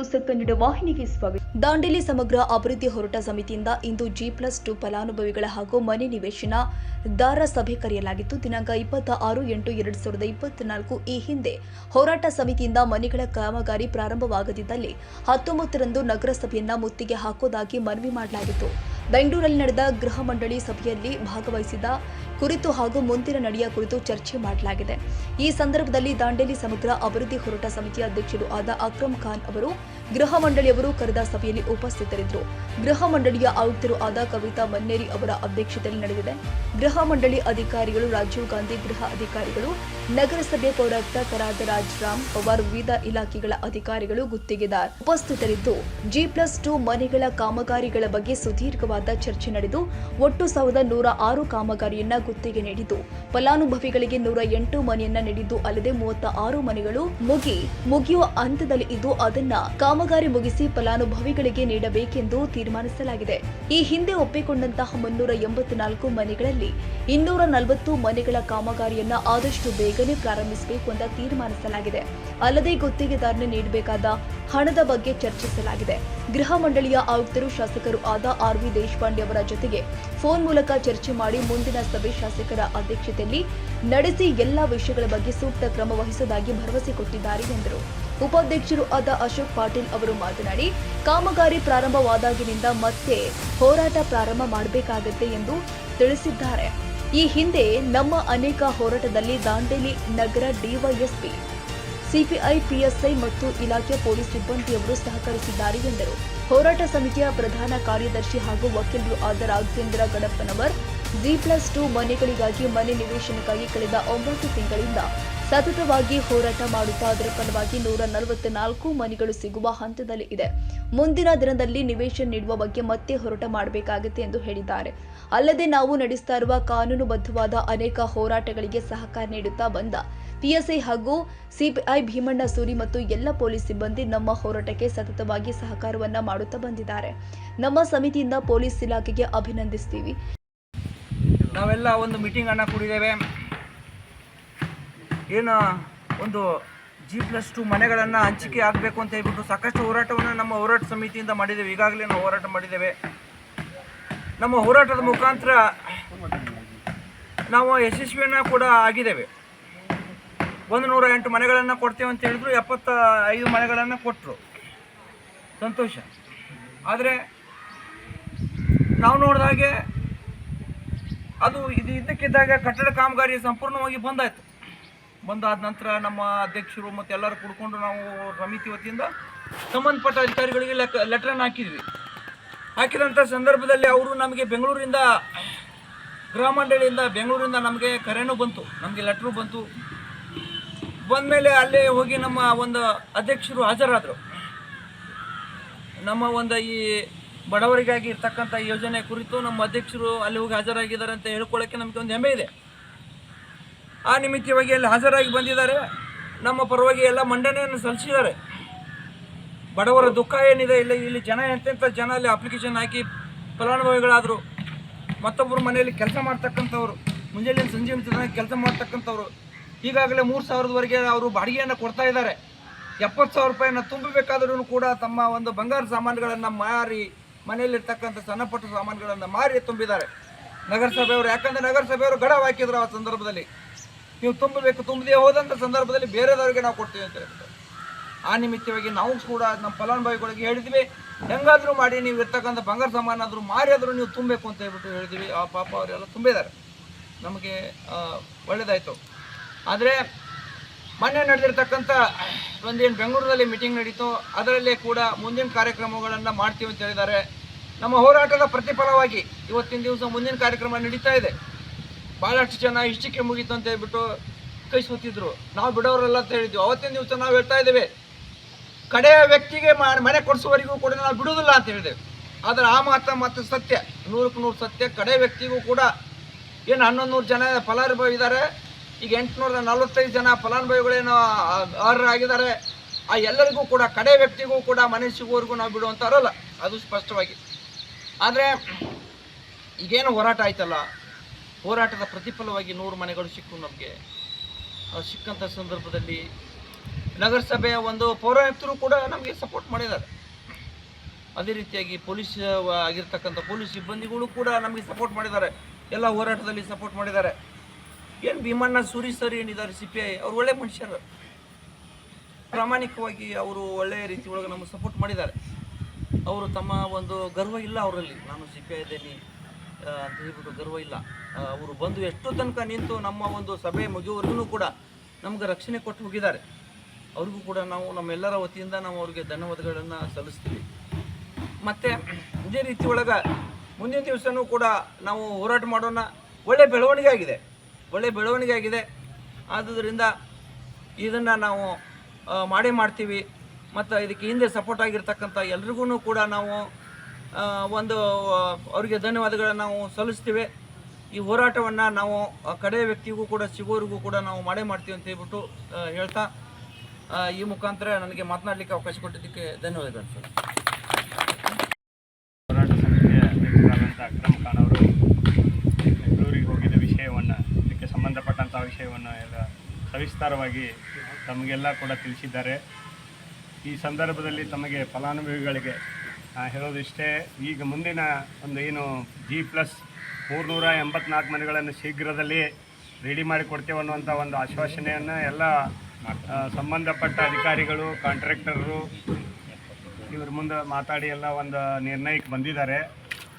News Kannada ವಾಹಿನಿಗೆ ಸ್ವಾಗತ. ದಾಂಡೇಲಿ ಸಮಗ್ರ ಅಭಿವೃದ್ಧಿ ಹೋರಾಟ ಸಮಿತಿಯಿಂದ ಇಂದು G+2 ಫಲಾನುಭವಿಗಳ ಹಾಗೂ ಮನೆ ನಿವೇಶನದಾರ ಸಭೆ ಕರೆಯಲಾಗಿತ್ತು. ದಿನಾಂಕ 26/8/2024 ಈ ಹಿಂದೆ ಹೋರಾಟ ಸಮಿತಿಯಿಂದ ಮನೆಗಳ ಕಾಮಗಾರಿ ಪ್ರಾರಂಭವಾಗದಿದ್ದಲ್ಲಿ 19ರಂದು ನಗರಸಭೆಯನ್ನ ಮುತ್ತಿಗೆ ಹಾಕುವುದಾಗಿ ಮನವಿ ಮಾಡಲಾಗಿತ್ತು. ಬೆಂಗಳೂರಲ್ಲಿ ನಡೆದ ಗೃಹ ಮಂಡಳಿ ಸಭೆಯಲ್ಲಿ ಭಾಗವಹಿಸಿದ ಕುರಿತು ಹಾಗೂ ಮುಂದಿನ ನಡೆಯ ಕುರಿತು ಚರ್ಚೆ ಮಾಡಲಾಗಿದೆ. ಈ ಸಂದರ್ಭದಲ್ಲಿ ದಾಂಡೇಲಿ ಸಮಗ್ರ ಅಭಿವೃದ್ಧಿ ಹೋರಾಟ ಸಮಿತಿಯ ಅಧ್ಯಕ್ಷರು ಆದ ಅಕ್ರಮ್ ಖಾನ್ ಅವರು ಗೃಹ ಮಂಡಳಿಯವರು ಕರೆದ ಸಭೆಯಲ್ಲಿ ಉಪಸ್ಥಿತರಿದ್ದರು. ಗೃಹ ಮಂಡಳಿಯ ಆಯುಕ್ತರು ಆದ ಕವಿತಾ ಮನ್ನೇರಿ ಅವರ ಅಧ್ಯಕ್ಷತೆಯಲ್ಲಿ ನಡೆದಿದೆ. ಗೃಹ ಮಂಡಳಿ ಅಧಿಕಾರಿಗಳು ರಾಜೀವ್ ಗಾಂಧಿ, ಗೃಹ ಅಧಿಕಾರಿಗಳು, ನಗರಸಭೆ ಪೌರಾಯುಕ್ತರಾದ ರಾಜರಾಮ್ ಪವಾರ್, ವಿವಿಧ ಇಲಾಖೆಗಳ ಅಧಿಕಾರಿಗಳು, ಗುತ್ತಿಗೆದಾರ್ ಉಪಸ್ಥಿತರಿದ್ದು G+2 ಮನೆಗಳ ಕಾಮಗಾರಿಗಳ ಬಗ್ಗೆ ಸುದೀರ್ಘವಾದ ಚರ್ಚೆ ನಡೆದು ಒಟ್ಟು 1106 ಕಾಮಗಾರಿಯನ್ನ ಗುತ್ತಿಗೆ ನೀಡಿದ್ದು ಫಲಾನುಭವಿಗಳಿಗೆ 108 ಮನೆಯನ್ನ ನೀಡಿದ್ದು ಅಲ್ಲದೆ 36 ಮನೆಗಳು ಮುಗಿಯುವ ಹಂತದಲ್ಲಿ ಇದ್ದು ಅದನ್ನ ಕಾಮಗಾರಿ ಮುಗಿಸಿ ಫಲಾನುಭವಿಗಳಿಗೆ ನೀಡಬೇಕೆಂದು ತೀರ್ಮಾನಿಸಲಾಗಿದೆ. ಈ ಹಿಂದೆ ಒಪ್ಪಿಕೊಂಡಂತಹ 384 ಮನೆಗಳಲ್ಲಿ 240 ಮನೆಗಳ ಕಾಮಗಾರಿಯನ್ನ ಆದಷ್ಟು ಬೇಗನೆ ಪ್ರಾರಂಭಿಸಬೇಕು ಅಂತ ತೀರ್ಮಾನಿಸಲಾಗಿದೆ. ಅಲ್ಲದೆ ಗುತ್ತಿಗೆದಾರನೆ ನೀಡಬೇಕಾದ ಹಣದ ಬಗ್ಗೆ ಚರ್ಚಿಸಲಾಗಿದೆ. ಗೃಹ ಮಂಡಳಿಯ ಆಯುಕ್ತರು ಶಾಸಕರು ಆದ RV ದೇಶಪಾಂಡೆ ಅವರ ಜೊತೆಗೆ ಫೋನ್ ಮೂಲಕ ಚರ್ಚೆ ಮಾಡಿ ಮುಂದಿನ ಸಭೆ ಶಾಸಕರ ಅಧ್ಯಕ್ಷತೆಯಲ್ಲಿ ನಡೆಸಿ ಎಲ್ಲಾ ವಿಷಯಗಳ ಬಗ್ಗೆ ಸೂಕ್ತ ಕ್ರಮ ವಹಿಸುವುದಾಗಿ ಭರವಸೆ ಕೊಟ್ಟಿದ್ದಾರೆ ಎಂದರು. ಉಪಾಧ್ಯಕ್ಷರು ಆದ ಅಶೋಕ್ ಪಾಟೀಲ್ ಅವರು ಮಾತನಾಡಿ, ಕಾಮಗಾರಿ ಪ್ರಾರಂಭವಾದಾಗಿನಿಂದ ಮತ್ತೆ ಹೋರಾಟ ಪ್ರಾರಂಭ ಮಾಡಬೇಕಾಗುತ್ತೆ ಎಂದು ತಿಳಿಸಿದ್ದಾರೆ. ಈ ಹಿಂದೆ ನಮ್ಮ ಅನೇಕ ಹೋರಾಟದಲ್ಲಿ ದಾಂಡೇಲಿ ನಗರ ಡಿವೈಎಸ್ಪಿ, ಸಿಪಿಐ, PSI ಮತ್ತು ಇಲಾಖೆಯ ಪೊಲೀಸ್ ಸಿಬ್ಬಂದಿಯವರು ಸಹಕರಿಸಿದ್ದಾರೆ ಎಂದರು. ಹೋರಾಟ ಸಮಿತಿಯ ಪ್ರಧಾನ ಕಾರ್ಯದರ್ಶಿ ಹಾಗೂ ವಕೀಲರು ಆದ ರಾಘವೇಂದ್ರ ಗಣಪನವರ್ G+2 ಮನೆಗಳಿಗಾಗಿ ಮನೆ ನಿವೇಶನಕ್ಕಾಗಿ ಕಳೆದ 9 ತಿಂಗಳಿಂದ ಸತತವಾಗಿ ಹೋರಾಟ ಮಾಡುತ್ತಾ ಅದರ ಫಲವಾಗಿ 144 ಮನೆಗಳು ಸಿಗುವ ಹಂತದಲ್ಲಿ ಇದೆ. ಮುಂದಿನ ದಿನದಲ್ಲಿ ನಿವೇಶನ ನೀಡುವ ಬಗ್ಗೆ ಮತ್ತೆ ಹೋರಾಟ ಮಾಡಬೇಕಾಗುತ್ತೆ ಎಂದು ಹೇಳಿದ್ದಾರೆ. ಅಲ್ಲದೆ ನಾವು ನಡೆಸ್ತಾ ಇರುವ ಕಾನೂನುಬದ್ಧವಾದ ಅನೇಕ ಹೋರಾಟಗಳಿಗೆ ಸಹಕಾರ ನೀಡುತ್ತಾ ಬಂದ PSI ಹಾಗೂ ಸಿಪಿಐ ಭೀಮಣ್ಣ ಸೂರಿ ಮತ್ತು ಎಲ್ಲ ಪೊಲೀಸ್ ಸಿಬ್ಬಂದಿ ನಮ್ಮ ಹೋರಾಟಕ್ಕೆ ಸತತವಾಗಿ ಸಹಕಾರವನ್ನ ಮಾಡುತ್ತಾ ಬಂದಿದ್ದಾರೆ. ನಮ್ಮ ಸಮಿತಿಯಿಂದ ಪೊಲೀಸ್ ಇಲಾಖೆಗೆ ಅಭಿನಂದಿಸ್ತೀವಿ. ನಾವೆಲ್ಲ ಒಂದು ಮೀಟಿಂಗ್ ಅನ್ನ ಕೂಡಿದ್ದೇವೆ. ಏನು ಒಂದು G+2 ಮನೆಗಳನ್ನು ಹಂಚಿಕೆ ಆಗಬೇಕು ಅಂತ ಹೇಳ್ಬಿಟ್ಟು ಸಾಕಷ್ಟು ಹೋರಾಟವನ್ನು ನಮ್ಮ ಹೋರಾಟ ಸಮಿತಿಯಿಂದ ಮಾಡಿದ್ದೇವೆ. ಈಗಾಗಲೇ ನಾವು ಹೋರಾಟ ಮಾಡಿದ್ದೇವೆ. ನಮ್ಮ ಹೋರಾಟದ ಮುಖಾಂತರ ನಾವು ಯಶಸ್ವಿಯನ್ನು ಕೂಡ ಆಗಿದ್ದೇವೆ. 108 ಮನೆಗಳನ್ನು ಕೊಡ್ತೇವೆ ಅಂತ ಹೇಳಿದ್ರು, 75 ಮನೆಗಳನ್ನು ಕೊಟ್ಟರು, ಸಂತೋಷ. ಆದರೆ ನಾವು ನೋಡಿದ ಹಾಗೆ ಅದು ಇದ್ದಕ್ಕಿದ್ದಾಗ ಕಟ್ಟಡ ಕಾಮಗಾರಿ ಸಂಪೂರ್ಣವಾಗಿ ಬಂದಾದ ನಂತರ ನಮ್ಮ ಅಧ್ಯಕ್ಷರು ಮತ್ತು ಎಲ್ಲರೂ ಕೂಡ್ಕೊಂಡು ನಾವು ಸಮಿತಿ ವತಿಯಿಂದ ಸಂಬಂಧಪಟ್ಟ ಅಧಿಕಾರಿಗಳಿಗೆ ಲೆಟ್ರನ್ನು ಹಾಕಿದಂಥ ಸಂದರ್ಭದಲ್ಲಿ ಅವರು ನಮಗೆ ಬೆಂಗಳೂರಿಂದ ಗೃಹ ಮಂಡಳಿಯಿಂದ ಬೆಂಗಳೂರಿಂದ ನಮಗೆ ಕರೆನೂ ಬಂತು, ನಮಗೆ ಲೆಟ್ರು ಬಂತು. ಬಂದಮೇಲೆ ಅಲ್ಲೇ ಹೋಗಿ ನಮ್ಮ ಒಂದು ಅಧ್ಯಕ್ಷರು ಹಾಜರಾದರು. ನಮ್ಮ ಒಂದು ಈ ಬಡವರಿಗಾಗಿ ಇರ್ತಕ್ಕಂಥ ಯೋಜನೆ ಕುರಿತು ನಮ್ಮ ಅಧ್ಯಕ್ಷರು ಅಲ್ಲಿ ಹೋಗಿ ಹಾಜರಾಗಿದ್ದಾರೆ ಅಂತ ಹೇಳ್ಕೊಳ್ಳೋಕ್ಕೆ ನಮಗೆ ಒಂದು ಹೆಮ್ಮೆ ಇದೆ. ಆ ನಿಮಿತ್ತವಾಗಿ ಅಲ್ಲಿ ಹಾಜರಾಗಿ ಬಂದಿದ್ದಾರೆ. ನಮ್ಮ ಪರವಾಗಿ ಎಲ್ಲ ಮಂಡನೆಯನ್ನು ಸಲ್ಲಿಸಿದ್ದಾರೆ. ಬಡವರ ದುಃಖ ಏನಿದೆ, ಇಲ್ಲಿ ಜನ ಎಂತೆಂಥ ಜನ ಅಲ್ಲಿ ಅಪ್ಲಿಕೇಶನ್ ಹಾಕಿ ಫಲಾನುಭವಿಗಳಾದರು. ಮತ್ತೊಬ್ಬರು ಮನೆಯಲ್ಲಿ ಕೆಲಸ ಮಾಡ್ತಕ್ಕಂಥವ್ರು, ಮುಂಜಾನೆ ಸಂಜೆ ಕೆಲಸ ಮಾಡ್ತಕ್ಕಂಥವ್ರು ಈಗಾಗಲೇ 3,000ವರೆಗೆ ಅವರು ಬಾಡಿಗೆಯನ್ನು ಕೊಡ್ತಾ ಇದ್ದಾರೆ. 70,000 ರೂಪಾಯಿಯನ್ನು ತುಂಬಬೇಕಾದ್ರೂ ಕೂಡ ತಮ್ಮ ಒಂದು ಬಂಗಾರ ಸಾಮಾನುಗಳನ್ನು ಮಾರಿ, ಮನೆಯಲ್ಲಿರ್ತಕ್ಕಂಥ ಸಣ್ಣಪಟ್ಟ ಸಾಮಾನುಗಳನ್ನು ಮಾರಿ ತುಂಬಿದ್ದಾರೆ ನಗರಸಭೆಯವರು. ಯಾಕಂದರೆ ನಗರಸಭೆಯವರು ಗಡವು ಹಾಕಿದ್ರು ಆ ಸಂದರ್ಭದಲ್ಲಿ, ನೀವು ತುಂಬಬೇಕು, ತುಂಬದೇ ಹೋದಂಥ ಸಂದರ್ಭದಲ್ಲಿ ಬೇರೆದವರಿಗೆ ನಾವು ಕೊಡ್ತೀವಿ ಅಂತ ಹೇಳ್ತಾರೆ. ಆ ನಿಮಿತ್ತವಾಗಿ ನಾವು ಕೂಡ ನಮ್ಮ ಫಲಾನುಭವಿಗಳಿಗೆ ಹೇಳಿದ್ವಿ, ಹೆಂಗಾದರೂ ಮಾಡಿ ನೀವು ಇರ್ತಕ್ಕಂಥ ಬಂಗಾರ ಸಾಮಾನಾದರೂ ಮಾರಿ ಆದರೂ ನೀವು ತುಂಬಬೇಕು ಅಂತ ಹೇಳ್ಬಿಟ್ಟು ಹೇಳಿದ್ವಿ. ಆ ಪಾಪ ಅವರೆಲ್ಲ ತುಂಬಿದ್ದಾರೆ, ನಮಗೆ ಒಳ್ಳೆಯದಾಯಿತು. ಆದರೆ ಮೊನ್ನೆ ನಡೆದಿರ್ತಕ್ಕಂಥ ಒಂದೇನು ಬೆಂಗಳೂರಲ್ಲಿ ಮೀಟಿಂಗ್ ನಡೀತು, ಅದರಲ್ಲೇ ಕೂಡ ಮುಂದಿನ ಕಾರ್ಯಕ್ರಮಗಳನ್ನು ಮಾಡ್ತೀವಿ ಅಂತ ಹೇಳಿದ್ದಾರೆ. ನಮ್ಮ ಹೋರಾಟದ ಪ್ರತಿಫಲವಾಗಿ ಇವತ್ತಿನ ದಿವಸ ಮುಂದಿನ ಕಾರ್ಯಕ್ರಮ ನಡೀತಾ ಇದೆ. ಭಾಳಷ್ಟು ಜನ ಇಷ್ಟಕ್ಕೆ ಮುಗೀತು ಅಂತ ಹೇಳ್ಬಿಟ್ಟು ಕೈ ಸುತ್ತಿದ್ರು. ನಾವು ಬಿಡೋರೆಲ್ಲ ಅಂತ ಹೇಳಿದ್ವಿ. ಅವತ್ತಿನ ದಿವಸ ನಾವು ಹೇಳ್ತಾ ಇದ್ದೇವೆ, ಕಡೆಯ ವ್ಯಕ್ತಿಗೆ ಮನೆ ಕೊಡಿಸುವವರೆಗೂ ಕೂಡ ನಾವು ಬಿಡುವುದಿಲ್ಲ ಅಂತ ಹೇಳಿದೆವು. ಆದರೆ ಆ ಮಾತು ಸತ್ಯ, 100ಕ್ಕೆ 100 ಸತ್ಯ. ಕಡೆ ವ್ಯಕ್ತಿಗೂ ಕೂಡ ಏನು 1100 ಜನ ಫಲಾನುಭವಿ ಇದ್ದಾರೆ. ಈಗ 845 ಜನ ಫಲಾನುಭವಿಗಳೇನು ಅರ್ಹರಾಗಿದ್ದಾರೆ. ಆ ಎಲ್ಲರಿಗೂ ಕೂಡ ಕಡೆ ವ್ಯಕ್ತಿಗೂ ಕೂಡ ಮನೆ ಸಿಗುವವರೆಗೂ ನಾವು ಬಿಡುವಂಥವ್ರಲ್ಲ, ಅದು ಸ್ಪಷ್ಟವಾಗಿ. ಆದರೆ ಈಗೇನು ಹೋರಾಟ ಆಯ್ತಲ್ಲ, ಹೋರಾಟದ ಪ್ರತಿಫಲವಾಗಿ 100 ಮನೆಗಳು ಸಿಕ್ಕು ನಮಗೆ. ಸಿಕ್ಕಂಥ ಸಂದರ್ಭದಲ್ಲಿ ನಗರಸಭೆಯ ಒಂದು ಪೌರಾಯುಕ್ತರು ಕೂಡ ನಮಗೆ ಸಪೋರ್ಟ್ ಮಾಡಿದ್ದಾರೆ. ಅದೇ ರೀತಿಯಾಗಿ ಪೊಲೀಸ್ ಆಗಿರ್ತಕ್ಕಂಥ ಪೊಲೀಸ್ ಸಿಬ್ಬಂದಿಗಳು ಕೂಡ ನಮಗೆ ಸಪೋರ್ಟ್ ಮಾಡಿದ್ದಾರೆ, ಎಲ್ಲ ಹೋರಾಟದಲ್ಲಿ ಸಪೋರ್ಟ್ ಮಾಡಿದ್ದಾರೆ. ಏನು ಭೀಮಣ್ಣ ಸೂರಿ ಸರ್ ಏನಿದ್ದಾರೆ CPI ಅವ್ರು ಒಳ್ಳೆ ಮನುಷ್ಯರು, ಪ್ರಾಮಾಣಿಕವಾಗಿ ಅವರು ಒಳ್ಳೆಯ ರೀತಿ ಒಳಗೆ ನಮಗೆ ಸಪೋರ್ಟ್ ಮಾಡಿದ್ದಾರೆ. ಅವರು ತಮ್ಮ ಒಂದು ಗರ್ವ ಇಲ್ಲ ಅವರಲ್ಲಿ, ನಾನು CPI ಇದ್ದೇನೆ ಅಂತ ಹೇಳ್ಬಿಟ್ಟು ಗರ್ವ ಇಲ್ಲ. ಅವರು ಬಂದು ಎಷ್ಟು ತನಕ ನಿಂತು ನಮ್ಮ ಒಂದು ಸಭೆ ಮುಗಿಯುವವರೆಗೂ ಕೂಡ ನಮ್ಗೆ ರಕ್ಷಣೆ ಕೊಟ್ಟು ಹೋಗಿದ್ದಾರೆ. ಅವ್ರಿಗೂ ಕೂಡ ನಾವು ನಮ್ಮೆಲ್ಲರ ವತಿಯಿಂದ ನಾವು ಅವ್ರಿಗೆ ಧನ್ಯವಾದಗಳನ್ನು ಸಲ್ಲಿಸ್ತೀವಿ. ಮತ್ತು ಇದೇ ರೀತಿ ಒಳಗೆ ಮುಂದಿನ ದಿವಸನೂ ಕೂಡ ನಾವು ಹೋರಾಟ ಮಾಡೋಣ. ಒಳ್ಳೆಯ ಬೆಳವಣಿಗೆ ಆಗಿದೆ. ಆದುದರಿಂದ ಇದನ್ನು ನಾವು ಮಾಡ್ತೀವಿ. ಮತ್ತು ಇದಕ್ಕೆ ಹಿಂದೆ ಸಪೋರ್ಟ್ ಆಗಿರ್ತಕ್ಕಂಥ ಎಲ್ರಿಗೂ ಕೂಡ ನಾವು ಒಂದು ಅವರಿಗೆ ಧನ್ಯವಾದಗಳನ್ನು ನಾವು ಸಲ್ಲಿಸ್ತೀವಿ. ಈ ಹೋರಾಟವನ್ನು ನಾವು ಕಡೆಯ ವ್ಯಕ್ತಿಗೂ ಕೂಡ ಸಿಗೋರಿಗೂ ಕೂಡ ನಾವು ಮಾಡ್ತೀವಿ ಅಂತ ಹೇಳ್ಬಿಟ್ಟು ಹೇಳ್ತಾ ಈ ಮುಖಾಂತರ ನನಗೆ ಮಾತನಾಡಲಿಕ್ಕೆ ಅವಕಾಶ ಕೊಟ್ಟಿದ್ದಕ್ಕೆ ಧನ್ಯವಾದಗಳು ಸರ್. ಹೋರಾಟ ಸಮಿತಿಯ ಅಧ್ಯಕ್ಷರಾದಂಥ ಅಕ್ರಮ್ ಖಾನ್ ಅವರು ಬೆಂಗಳೂರಿಗೆ ಹೋಗಿದ್ದ ವಿಷಯವನ್ನು, ಇದಕ್ಕೆ ಸಂಬಂಧಪಟ್ಟಂಥ ವಿಷಯವನ್ನು ಎಲ್ಲ ಸವಿಸ್ತಾರವಾಗಿ ತಮಗೆಲ್ಲ ಕೂಡ ತಿಳಿಸಿದ್ದಾರೆ. ಈ ಸಂದರ್ಭದಲ್ಲಿ ತಮಗೆ ಫಲಾನುಭವಿಗಳಿಗೆ ಹೇಳೋದಿಷ್ಟೇ, ಈಗ ಮುಂದಿನ ಒಂದು ಏನು G+ 384 ಮನೆಗಳನ್ನು ಶೀಘ್ರದಲ್ಲಿ ರೆಡಿ ಮಾಡಿಕೊಡ್ತೇವೆ ಅನ್ನುವಂಥ ಒಂದು ಆಶ್ವಾಸನೆಯನ್ನು ಎಲ್ಲ ಸಂಬಂಧಪಟ್ಟ ಅಧಿಕಾರಿಗಳು, ಕಾಂಟ್ರಾಕ್ಟರು ಇವ್ರ ಮುಂದೆ ಮಾತಾಡಿ ಎಲ್ಲ ಒಂದು ನಿರ್ಣಯಕ್ಕೆ ಬಂದಿದ್ದಾರೆ.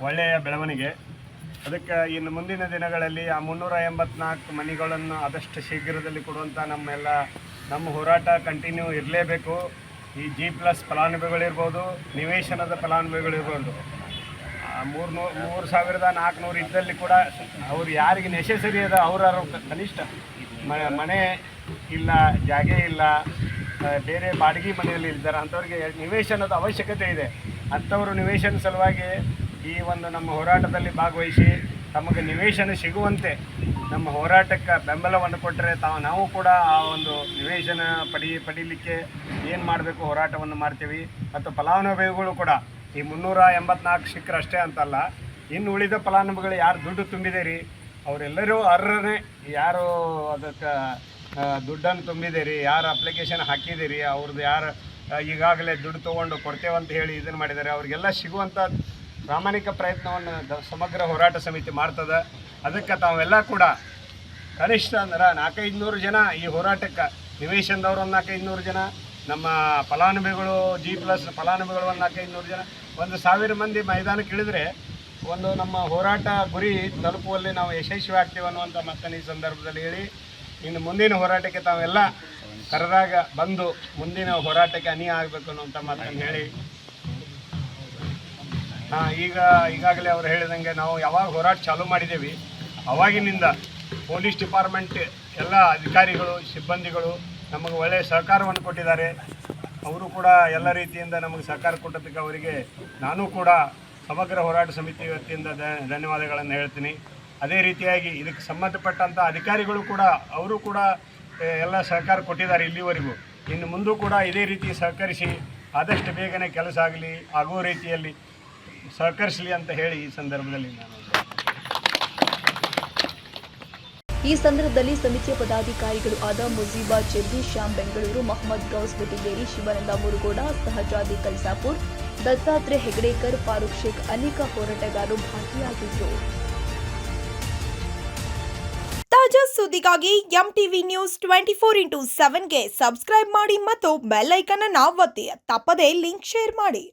ಒಳ್ಳೆಯ ಬೆಳವಣಿಗೆ. ಅದಕ್ಕೆ ಇನ್ನು ಮುಂದಿನ ದಿನಗಳಲ್ಲಿ ಆ 384 ಮನೆಗಳನ್ನು ಆದಷ್ಟು ಶೀಘ್ರದಲ್ಲಿ ಕೊಡುವಂಥ ನಮ್ಮ ಹೋರಾಟ ಕಂಟಿನ್ಯೂ ಇರಲೇಬೇಕು. ಈ G+ ಫಲಾನುಭವಿಗಳಿರ್ಬೋದು, ನಿವೇಶನದ ಫಲಾನುಭವಿಗಳಿರ್ಬೋದು, 3,400 ಇದ್ದಲ್ಲಿ ಕೂಡ ಅವ್ರು ಯಾರಿಗೆ ನೆಸೆಸರಿ ಅದ ಅವ್ರು ಕನಿಷ್ಠ ಮನೆ ಇಲ್ಲ, ಜಾಗೆ ಇಲ್ಲ, ಬೇರೆ ಬಾಡಿಗೆ ಮನೆಯಲ್ಲಿ ಇದ್ದಾರೆ ಅಂಥವ್ರಿಗೆ ನಿವೇಶನದ ಅವಶ್ಯಕತೆ ಇದೆ. ಅಂಥವರು ನಿವೇಶನ ಸಲುವಾಗಿ ಈ ಒಂದು ನಮ್ಮ ಹೋರಾಟದಲ್ಲಿ ಭಾಗವಹಿಸಿ ತಮಗೆ ನಿವೇಶನ ಸಿಗುವಂತೆ ನಮ್ಮ ಹೋರಾಟಕ್ಕೆ ಬೆಂಬಲವನ್ನು ಕೊಟ್ಟರೆ ನಾವು ಕೂಡ ಆ ಒಂದು ನಿವೇಶನ ಪಡೀಲಿಕ್ಕೆ ಏನು ಮಾಡಬೇಕು ಹೋರಾಟವನ್ನು ಮಾಡ್ತೀವಿ. ಮತ್ತು ಫಲಾನುಭವಿಗಳು ಕೂಡ ಈ 384 ಸಿಕ್ಕರೆ ಅಷ್ಟೇ ಅಂತಲ್ಲ, ಇನ್ನು ಉಳಿದ ಫಲಾನುಭವಿಗಳು ಯಾರು ದುಡ್ಡು ತುಂಬಿದ್ದೀರಿ ಅವರೆಲ್ಲರೂ ಅರ್ಹರೇ. ಯಾರು ಅದಕ್ಕೆ ದುಡ್ಡನ್ನು ತುಂಬಿದ್ದೀರಿ, ಯಾರು ಅಪ್ಲಿಕೇಶನ್ ಹಾಕಿದ್ದೀರಿ, ಅವ್ರದ್ದು ಯಾರು ಈಗಾಗಲೇ ದುಡ್ಡು ತೊಗೊಂಡು ಕೊಡ್ತೇವಂತ ಹೇಳಿ ಇದನ್ನು ಮಾಡಿದ್ದಾರೆ, ಅವ್ರಿಗೆಲ್ಲ ಸಿಗುವಂಥ ಪ್ರಾಮಾಣಿಕ ಪ್ರಯತ್ನವನ್ನು ಸಮಗ್ರ ಹೋರಾಟ ಸಮಿತಿ ಮಾಡ್ತದೆ. ಅದಕ್ಕೆ ತಾವೆಲ್ಲ ಕೂಡ ಕನಿಷ್ಠ ಅಂದ್ರೆ 400-500 ಜನ ಈ ಹೋರಾಟಕ್ಕೆ, ನಿವೇಶನದವರು ಒಂದು 400-500 ಜನ, ನಮ್ಮ ಫಲಾನುಭವಿಗಳು G+ ಫಲಾನುಭವಿಗಳು ಒಂದು 400-500 ಜನ, 1,000 ಮಂದಿ ಮೈದಾನಕ್ಕೆ ಇಳಿದ್ರೆ ಒಂದು ನಮ್ಮ ಹೋರಾಟ ಗುರಿ ತಲುಪುವಲ್ಲಿ ನಾವು ಯಶಸ್ವಿ ಆಗ್ತೀವಿ ಅನ್ನುವಂಥ ಮಾತನ್ನು ಈ ಸಂದರ್ಭದಲ್ಲಿ ಹೇಳಿ, ಇನ್ನು ಮುಂದಿನ ಹೋರಾಟಕ್ಕೆ ತಾವೆಲ್ಲ ಕರೆದಾಗ ಬಂದು ಮುಂದಿನ ಹೋರಾಟಕ್ಕೆ ಅಣಿಯ ಆಗಬೇಕು ಅನ್ನುವಂಥ ಮಾತನ್ನು ಹೇಳಿ, ಈಗಾಗಲೇ ಅವರು ಹೇಳಿದಂಗೆ ನಾವು ಯಾವಾಗ ಹೋರಾಟ ಚಾಲೂ ಮಾಡಿದ್ದೇವೆ ಅವಾಗಿನಿಂದ ಪೊಲೀಸ್ ಡಿಪಾರ್ಟ್ಮೆಂಟ್ ಎಲ್ಲ ಅಧಿಕಾರಿಗಳು, ಸಿಬ್ಬಂದಿಗಳು ನಮಗೆ ಒಳ್ಳೆಯ ಸಹಕಾರವನ್ನು ಕೊಟ್ಟಿದ್ದಾರೆ. ಅವರು ಕೂಡ ಎಲ್ಲ ರೀತಿಯಿಂದ ನಮಗೆ ಸಹಕಾರ ಕೊಟ್ಟದಕ್ಕೆ ಅವರಿಗೆ ನಾನು ಕೂಡ ಸಮಗ್ರ ಹೋರಾಟ ಸಮಿತಿ ವತಿಯಿಂದ ಧನ್ಯವಾದಗಳನ್ನು ಹೇಳ್ತೀನಿ. ಅದೇ ರೀತಿಯಾಗಿ ಇದಕ್ಕೆ ಸಂಬಂಧಪಟ್ಟಂಥ ಅಧಿಕಾರಿಗಳು ಕೂಡ ಅವರು ಕೂಡ ಎಲ್ಲ ಸಹಕಾರ ಕೊಟ್ಟಿದ್ದಾರೆ ಇಲ್ಲಿವರೆಗೂ. ಇನ್ನು ಮುಂದೂ ಕೂಡ ಇದೇ ರೀತಿ ಸಹಕರಿಸಿ ಆದಷ್ಟು ಬೇಗನೆ ಕೆಲಸ ಆಗುವ ರೀತಿಯಲ್ಲಿ ಸಹಕರಿಸಲಿ ಅಂತ ಹೇಳಿ ಈ ಸಂದರ್ಭದಲ್ಲಿ ನಾನು ಈ ಸಂದರ್ಭದಲ್ಲಿ ಸಮಿತಿಯ ಪದಾಧಿಕಾರಿಗಳು ಆದ ಮುಜೀಬಾ ಚೆಬ್ಬಿ, ಶ್ಯಾಮ್ ಬೆಂಗಳೂರು, ಮೊಹಮ್ಮದ್ ಗೌಸ್ ಬೆಟ್ಟಿಗೇರಿ, ಶಿವಾನಂದ ಮುರುಗೋಡ, ಸಹಜಾದಿ ಕಲ್ಸಾಪುರ್, ದತ್ತಾತ್ರೇಯ ಹೆಗಡೇಕರ್, ಫಾರೂಕ್ ಶೇಖ್ ಅನೇಕ ಹೋರಾಟಗಾರರು ಭಾಗಿಯಾಗಿದ್ದರು. ತಾಜಾ ಸುದ್ದಿಗಾಗಿ MTV ನ್ಯೂಸ್ 24/7ಗೆ ಸಬ್ಸ್ಕ್ರೈಬ್ ಮಾಡಿ ಮತ್ತು ಬೆಲ್ ಐಕಾನ್ ಅನ್ನು ಒತ್ತಿ. ತಪ್ಪದೇ ಲಿಂಕ್ ಶೇರ್ ಮಾಡಿ.